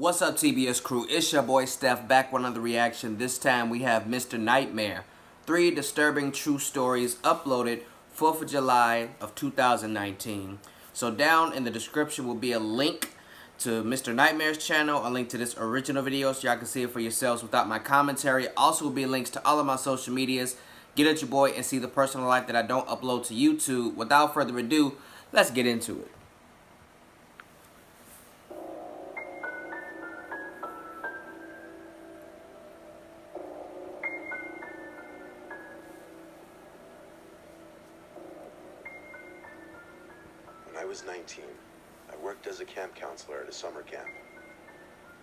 What's up, TBS crew? It's your boy Steph back with another reaction. This time we have Mr. Nightmare. 3 disturbing true stories uploaded 4th of July of 2019. So down in the description will be a link to Mr. Nightmare's channel, a link to this original video so y'all can see it for yourselves without my commentary. Also will be links to all of my social medias. Get at your boy and see the personal life that I don't upload to YouTube. Without further ado, let's get into it. When I was 19, I worked as a camp counselor at a summer camp.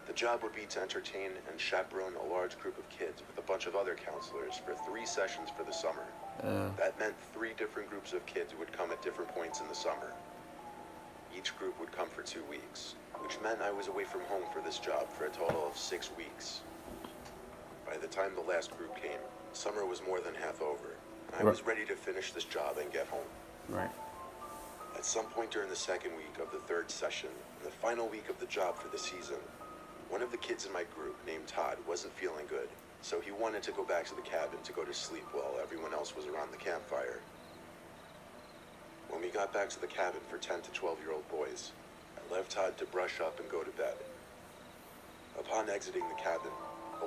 The job would be to entertain and chaperone a large group of kids with a bunch of other counselors for 3 sessions for the summer. That meant 3 different groups of kids would come at different points in the summer. Each group would come for 2 weeks, which meant I was away from home for this job for a total of 6 weeks. By the time the last group came, summer was more than half over, and I was ready to finish this job and get home. Right. At some point during the second week of the 3rd session, and the final week of the job for the season, one of the kids in my group, named Todd, wasn't feeling good, so he wanted to go back to the cabin to go to sleep while everyone else was around the campfire. When we got back to the cabin for 10 to 12-year-old boys, I left Todd to brush up and go to bed. Upon exiting the cabin,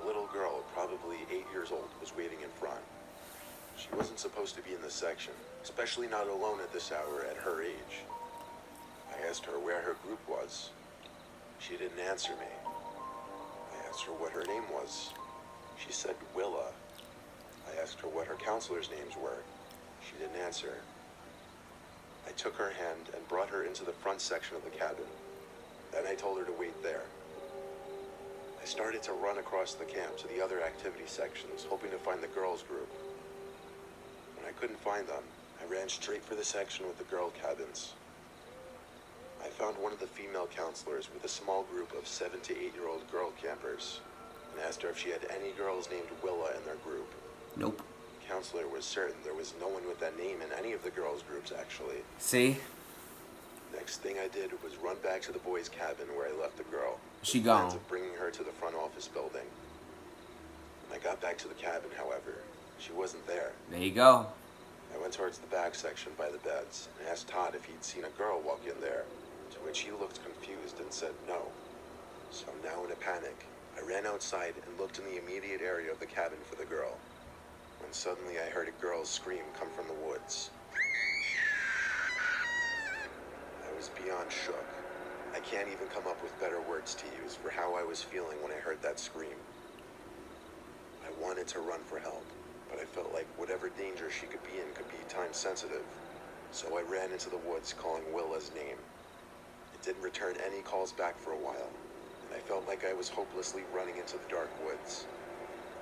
a little girl, probably 8 years old, was waiting in front. She wasn't supposed to be in this section, especially not alone at this hour at her age. I asked her where her group was. She didn't answer me. I asked her what her name was. She said Willa. I asked her what her counselors' names were. She didn't answer. I took her hand and brought her into the front section of the cabin. Then I told her to wait there. I started to run across the camp to the other activity sections, hoping to find the girls' group. When I couldn't find them, I ran straight for the section with the girl cabins. I found one of the female counselors with a small group of 7 to 8-year-old girl campers and asked her if she had any girls named Willa in their group. Nope. The counselor was certain there was no one with that name in any of the girls' groups, actually. See? Next thing I did was run back to the boys' cabin where I left the girl. She with gone. plans of bringing her to the front office building. When I got back to the cabin, however, she wasn't there. There you go. I went towards the back section by the beds and asked Todd if he'd seen a girl walk in there, to which he looked confused and said no. So now in a panic, I ran outside and looked in the immediate area of the cabin for the girl, when suddenly I heard a girl's scream come from the woods. I was beyond shook. I can't even come up with better words to use for how I was feeling when I heard that scream. I wanted to run for help, but I felt like whatever danger she could be in could be time sensitive. So I ran into the woods calling Willa's name. It didn't return any calls back for a while, and I felt like I was hopelessly running into the dark woods.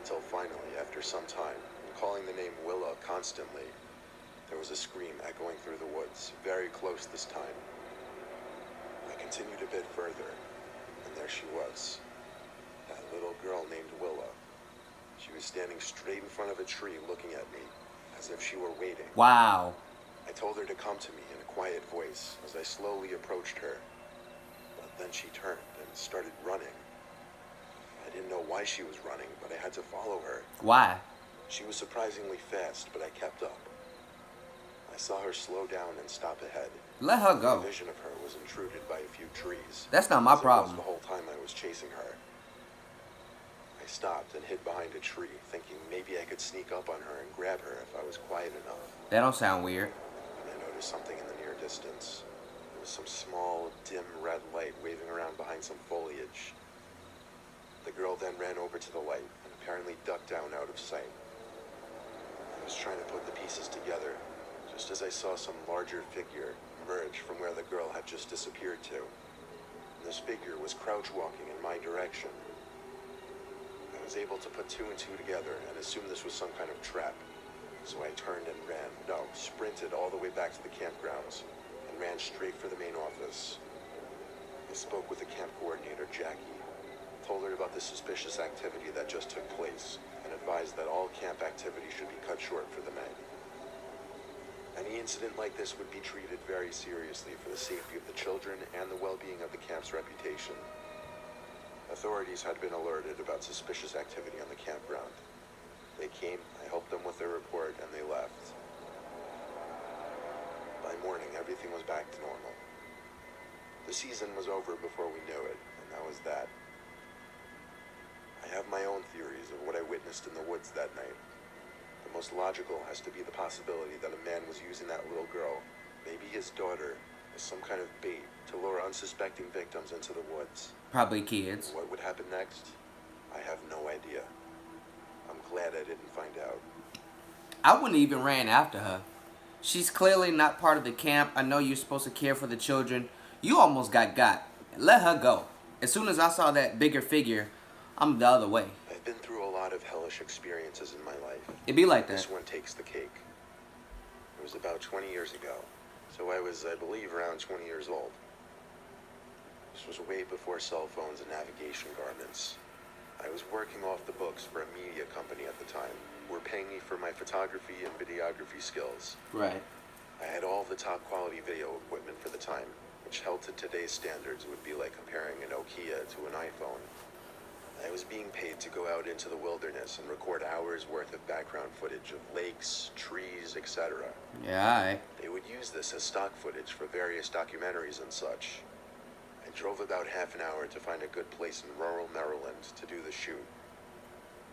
Until finally, after some time, and calling the name Willa constantly, there was a scream echoing through the woods, very close this time. I continued a bit further, and there she was. That little girl named Willa. She was standing straight in front of a tree looking at me, as if she were waiting. Wow. I told her to come to me in a quiet voice as I slowly approached her. But then she turned and started running. I didn't know why she was running, but I had to follow her. Why? She was surprisingly fast, but I kept up. I saw her slow down and stop ahead. Let her My go. vision of her was intruded by a few trees. That's not my as it was problem. the whole time I was chasing her. I stopped and hid behind a tree, thinking maybe I could sneak up on her and grab her if I was quiet enough. That don't sound weird. And I noticed something in the near distance. There was some small, dim red light waving around behind some foliage. The girl then ran over to the light and apparently ducked down out of sight. I was trying to put the pieces together, just as I saw some larger figure emerge from where the girl had just disappeared to. And this figure was crouch walking in my direction. I was able to put 2 and 2 together and assume this was some kind of trap. So I turned and sprinted all the way back to the campgrounds and ran straight for the main office. I spoke with the camp coordinator, Jackie, told her about the suspicious activity that just took place, and advised that all camp activity should be cut short for the night. Any incident like this would be treated very seriously for the safety of the children and the well-being of the camp's reputation. Authorities had been alerted about suspicious activity on the campground. They came, I helped them with their report, and they left. By morning, everything was back to normal. The season was over before we knew it, and that was that. I have my own theories of what I witnessed in the woods that night. The most logical has to be the possibility that a man was using that little girl, maybe his daughter, as some kind of bait to lure unsuspecting victims into the woods. Probably kids. What would happen next? I have no idea. I'm glad I didn't find out. I wouldn't even ran after her. She's clearly not part of the camp. I know you're supposed to care for the children. You almost got. Let her go. As soon as I saw that bigger figure, I'm the other way. I've been through a lot of hellish experiences in my life. It be like that. This one takes the cake. It was about 20 years ago. So I was, I believe, around 20 years old. This was way before cell phones and navigation garments. I was working off the books for a media company at the time, who were paying me for my photography and videography skills. Right. I had all the top quality video equipment for the time, which held to today's standards would be like comparing a Nokia to an iPhone. I was being paid to go out into the wilderness and record hours worth of background footage of lakes, trees, etc. Yeah, alright. They would use this as stock footage for various documentaries and such. I drove about half an hour to find a good place in rural Maryland to do the shoot.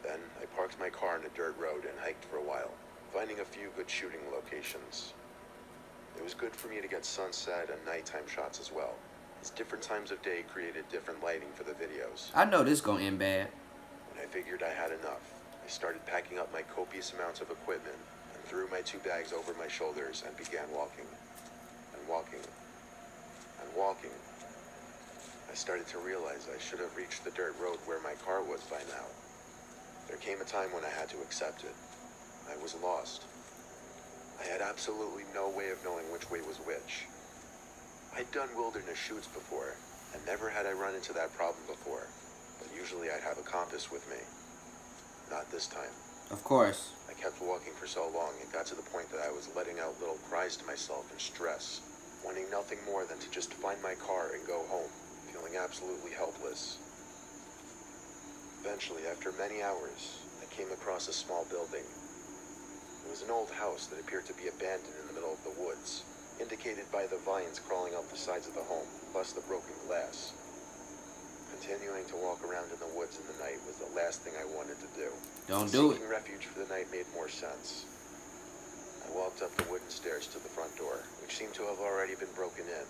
Then I parked my car on a dirt road and hiked for a while, finding a few good shooting locations. It was good for me to get sunset and nighttime shots as well, as different times of day created different lighting for the videos. I know this gonna end bad. When I figured I had enough, I started packing up my copious amounts of equipment and threw my 2 bags over my shoulders and began walking. And walking. And walking. I started to realize I should have reached the dirt road where my car was by now. There came a time when I had to accept it. I was lost. I had absolutely no way of knowing which way was which. I'd done wilderness shoots before, and never had I run into that problem before, but usually I'd have a compass with me. Not this time. Of course. I kept walking for so long it got to the point that I was letting out little cries to myself in stress, wanting nothing more than to just find my car and go home, feeling absolutely helpless. Eventually, after many hours, I came across a small building. It was an old house that appeared to be abandoned in the middle of the woods, indicated by the vines crawling up the sides of the home, plus the broken glass. Continuing to walk around in the woods in the night was the last thing I wanted to do. Don't do it. Seeking refuge for the night made more sense. I walked up the wooden stairs to the front door, which seemed to have already been broken in.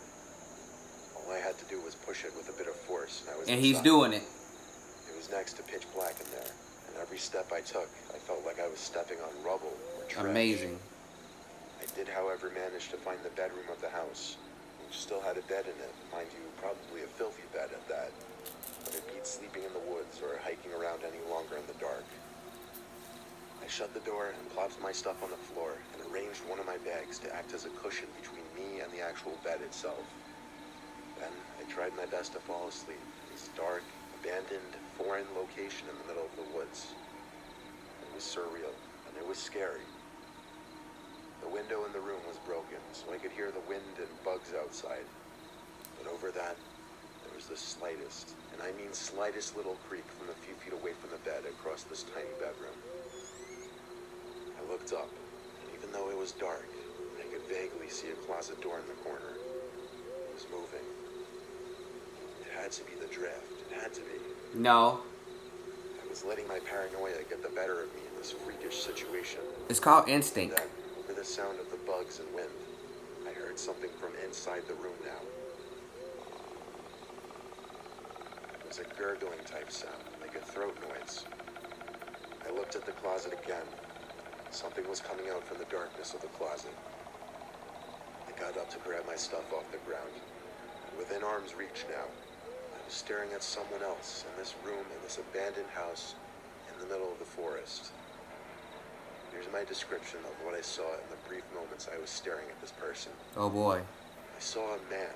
All I had to do was push it with a bit of force, and I was And he's inside. doing it. It was next to pitch black in there, and every step I took, I felt like I was stepping on rubble or trash. Amazing. I did, however, manage to find the bedroom of the house, which still had a bed in it, mind you, probably a filthy bed at that, but it beat sleeping in the woods or hiking around any longer in the dark. I shut the door and plopped my stuff on the floor and arranged one of my bags to act as a cushion between me and the actual bed itself. Then I tried my best to fall asleep in this dark, abandoned, foreign location in the middle of the woods. It was surreal, and it was scary. The window in the room was broken, so I could hear the wind and bugs outside. But over that, there was the slightest, and I mean slightest little creak from a few feet away from the bed across this tiny bedroom. I looked up, and even though it was dark, I could vaguely see a closet door in the corner. It was moving. It had to be the draft. It had to be. No. I was letting my paranoia get the better of me in this freakish situation. It's called instinct. Then, over the sound of the bugs and wind, I heard something from inside the room now. It was a gurgling type sound, like a throat noise. I looked at the closet again. Something was coming out from the darkness of the closet. I got up to grab my stuff off the ground. Within arm's reach now, I was staring at someone else in this room in this abandoned house in the middle of the forest. Here's my description of what I saw in the brief moments I was staring at this person. Oh boy. I saw a man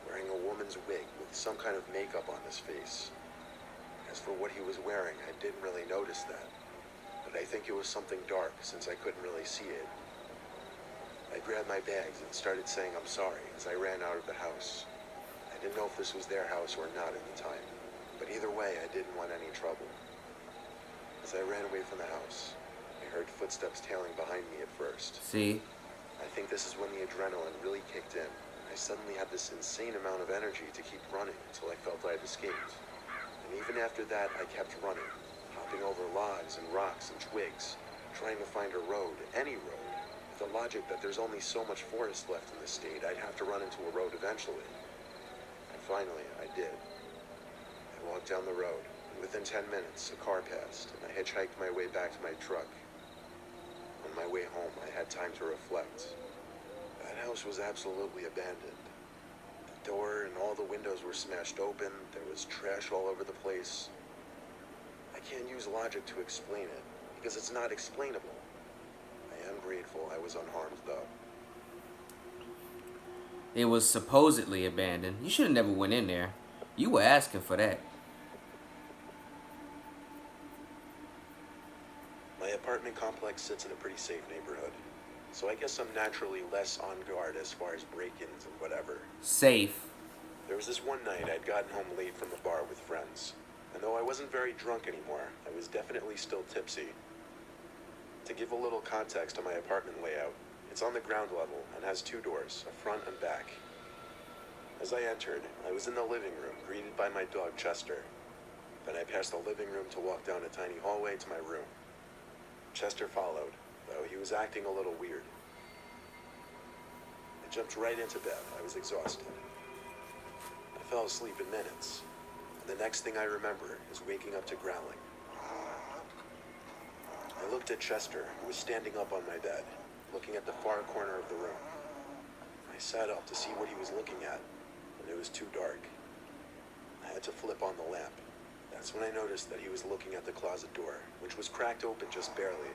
wearing a woman's wig with some kind of makeup on his face. As for what he was wearing, I didn't really notice that, but I think it was something dark since I couldn't really see it. I grabbed my bags and started saying I'm sorry as I ran out of the house. I didn't know if this was their house or not at the time, but either way, away, I didn't want any trouble. As I ran away from the house, I heard footsteps tailing behind me at first. See? I think this is when the adrenaline really kicked in. I suddenly had this insane amount of energy to keep running until I felt I had escaped. And even after that, I kept running, hopping over logs and rocks and twigs, trying to find a road, any road, with the logic that there's only so much forest left in this state, I'd have to run into a road eventually. And finally, I did. I walked down the road, and within 10 minutes, a car passed, and I hitchhiked my way back to my truck. On my way home, I had time to reflect. That house was absolutely abandoned. The door and all the windows were smashed open. There was trash all over the place. I can't use logic to explain it, because it's not explainable. I am grateful I was unharmed, though. It was supposedly abandoned. You should have never went in there. You were asking for that. My apartment complex sits in a pretty safe neighborhood, so I guess I'm naturally less on guard as far as break-ins and whatever. Safe. There was this one night I'd gotten home late from the bar with friends, and though I wasn't very drunk anymore, I was definitely still tipsy. To give a little context to my apartment layout, it's on the ground level and has 2 doors, a front and back. As I entered, I was in the living room, greeted by my dog Chester. Then I passed the living room to walk down a tiny hallway to my room. Chester followed, though he was acting a little weird. I jumped right into bed. I was exhausted. I fell asleep in minutes, and the next thing I remember is waking up to growling. I looked at Chester, who was standing up on my bed, looking at the far corner of the room. I sat up to see what he was looking at, and it was too dark. I had to flip on the lamp. That's when I noticed that he was looking at the closet door, which was cracked open just barely.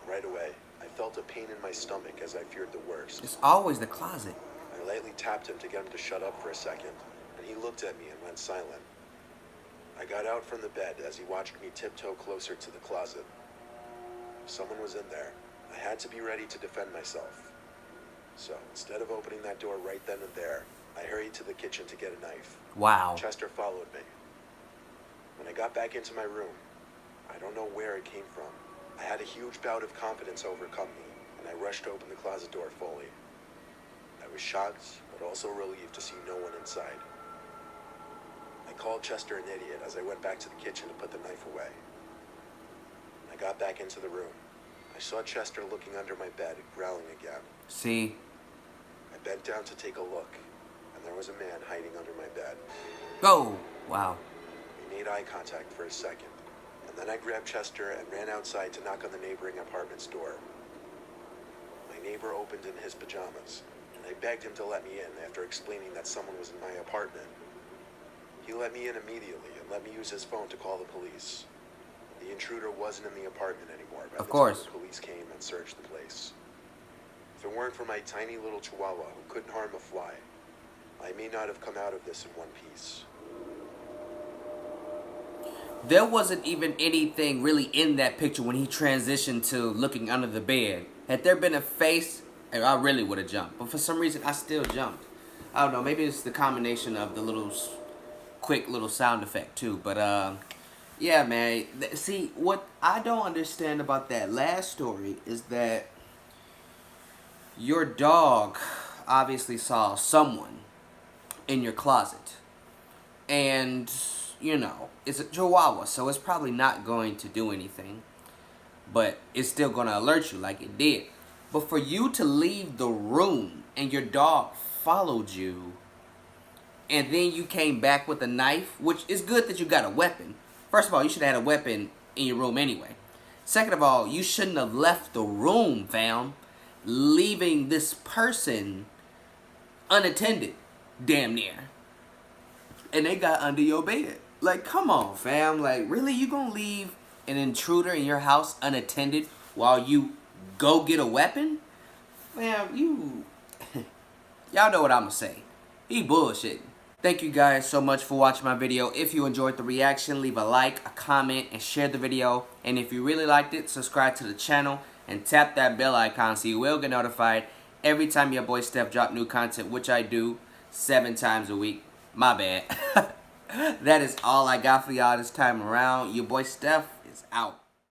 Right away, I felt a pain in my stomach as I feared the worst. It's always the closet. I lightly tapped him to get him to shut up for a second, and he looked at me and went silent. I got out from the bed as he watched me tiptoe closer to the closet. Someone was in there. I had to be ready to defend myself. So, instead of opening that door right then and there, I hurried to the kitchen to get a knife. Wow. Chester followed me. When I got back into my room, I don't know where it came from. I had a huge bout of confidence overcome me, and I rushed open the closet door fully. I was shocked, but also relieved to see no one inside. I called Chester an idiot as I went back to the kitchen to put the knife away. When I got back into the room, I saw Chester looking under my bed, growling again. See? I bent down to take a look, and there was a man hiding under my bed. Oh, wow. We made eye contact for a second, and then I grabbed Chester and ran outside to knock on the neighboring apartment's door. My neighbor opened in his pajamas, and I begged him to let me in after explaining that someone was in my apartment. He let me in immediately and let me use his phone to call the police. The intruder wasn't in the apartment anymore by the time the police came and searched the place. If it weren't for my tiny little chihuahua who couldn't harm a fly, I may not have come out of this in one piece. There wasn't even anything really in that picture when he transitioned to looking under the bed. Had there been a face, I really would have jumped. But for some reason, I still jumped. I don't know. Maybe it's the combination of the little quick little sound effect too. But yeah, man. See, what I don't understand about that last story is that your dog obviously saw someone in your closet. And, you know, it's a chihuahua, so it's probably not going to do anything. But it's still going to alert you like it did. But for you to leave the room and your dog followed you, and then you came back with a knife, which is good that you got a weapon. First of all, you should have had a weapon in your room anyway. Second of all, you shouldn't have left the room, fam, leaving this person unattended, damn near. And they got under your bed. Like, come on, fam. Like, really? You gonna leave an intruder in your house unattended while you go get a weapon? Fam, you... Y'all know what I'm gonna say. He bullshitting. Thank you guys so much for watching my video. If you enjoyed the reaction, leave a like, a comment, and share the video. And if you really liked it, subscribe to the channel and tap that bell icon so you will get notified every time your boy Steph drop new content, which I do 7 times a week. My bad. That is all I got for y'all this time around. Your boy Steph is out.